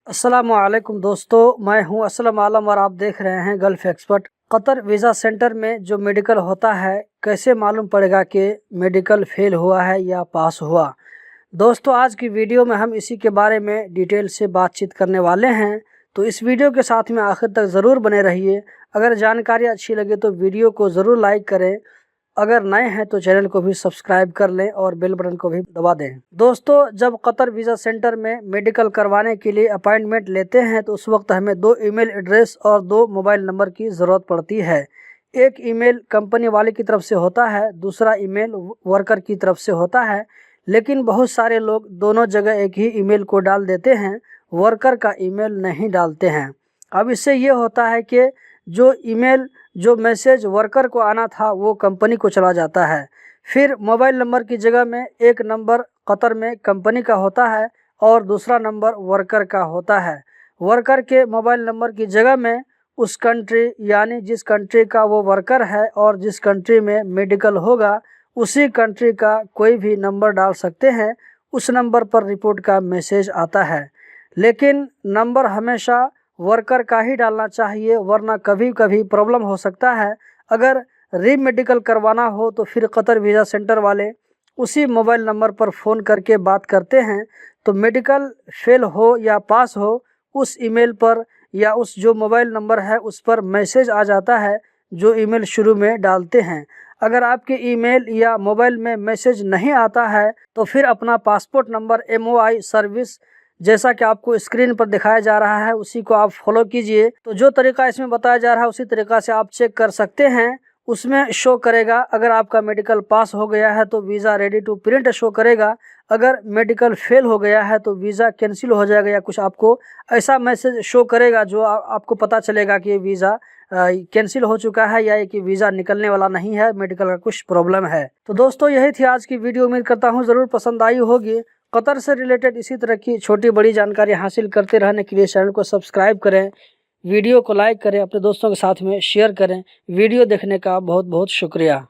अस्सलामुअलैकुम दोस्तों, मैं हूं असलम आलम और आप देख रहे हैं gulf expert. Qatar visa centre में जो मेडिकल होता है, कैसे मालूम पड़ेगा कि मेडिकल फेल हुआ है या पास हुआ। दोस्तों, आज की वीडियो में हम इसी के बारे में डिटेल से बातचीत करने वाले हैं, तो इस वीडियो के साथ में आखिर तक ज़रूर बने रहिए। अगर जानकारी अच्छी लगे तो वीडियो को ज़रूर लाइक करें, अगर नए हैं तो चैनल को भी सब्सक्राइब कर लें और बेल बटन को भी दबा दें। दोस्तों, जब कतर वीज़ा सेंटर में मेडिकल करवाने के लिए अपॉइंटमेंट लेते हैं तो उस वक्त हमें 2 ईमेल एड्रेस और 2 मोबाइल नंबर की ज़रूरत पड़ती है। एक ईमेल कंपनी वाले की तरफ से होता है, दूसरा ईमेल वर्कर की तरफ से होता है। लेकिन बहुत सारे लोग दोनों जगह एक ही ईमेल को डाल देते हैं, वर्कर का ईमेल नहीं डालते हैं। अब इससे ये होता है कि जो मैसेज वर्कर को आना था वो कंपनी को चला जाता है। फिर मोबाइल नंबर की जगह में एक नंबर कतर में कंपनी का होता है और दूसरा नंबर वर्कर का होता है। वर्कर के मोबाइल नंबर की जगह में उस कंट्री यानी जिस कंट्री का वो वर्कर है और जिस कंट्री में मेडिकल होगा उसी कंट्री का कोई भी नंबर डाल सकते हैं। उस नंबर पर रिपोर्ट का मैसेज आता है, लेकिन नंबर हमेशा वर्कर का ही डालना चाहिए, वरना कभी कभी प्रॉब्लम हो सकता है। अगर रीमेडिकल करवाना हो तो फिर कतर वीज़ा सेंटर वाले उसी मोबाइल नंबर पर फ़ोन करके बात करते हैं, तो मेडिकल फेल हो या पास हो उस ईमेल पर या उस जो मोबाइल नंबर है उस पर मैसेज आ जाता है जो ईमेल शुरू में डालते हैं। अगर आपके ईमेल या मोबाइल में मैसेज नहीं आता है तो फिर अपना पासपोर्ट नंबर MOI सर्विस जैसा कि आपको स्क्रीन पर दिखाया जा रहा है उसी को आप फॉलो कीजिए। तो जो तरीका इसमें बताया जा रहा है उसी तरीका से आप चेक कर सकते हैं। उसमें शो करेगा अगर आपका मेडिकल पास हो गया है तो visa ready to print show करेगा, अगर मेडिकल फेल हो गया है तो वीज़ा कैंसिल हो जाएगा या कुछ आपको ऐसा मैसेज शो करेगा जो आपको पता चलेगा कि ये वीज़ा कैंसिल हो चुका है या कि वीज़ा निकलने वाला नहीं है, मेडिकल का कुछ प्रॉब्लम है। तो दोस्तों, यही थी आज की वीडियो। उम्मीद करता हूँ ज़रूर पसंद आई होगी। कतर से रिलेटेड इसी तरह की छोटी बड़ी जानकारी हासिल करते रहने के लिए चैनल को सब्सक्राइब करें, वीडियो को लाइक करें, अपने दोस्तों के साथ में शेयर करें। वीडियो देखने का बहुत बहुत शुक्रिया।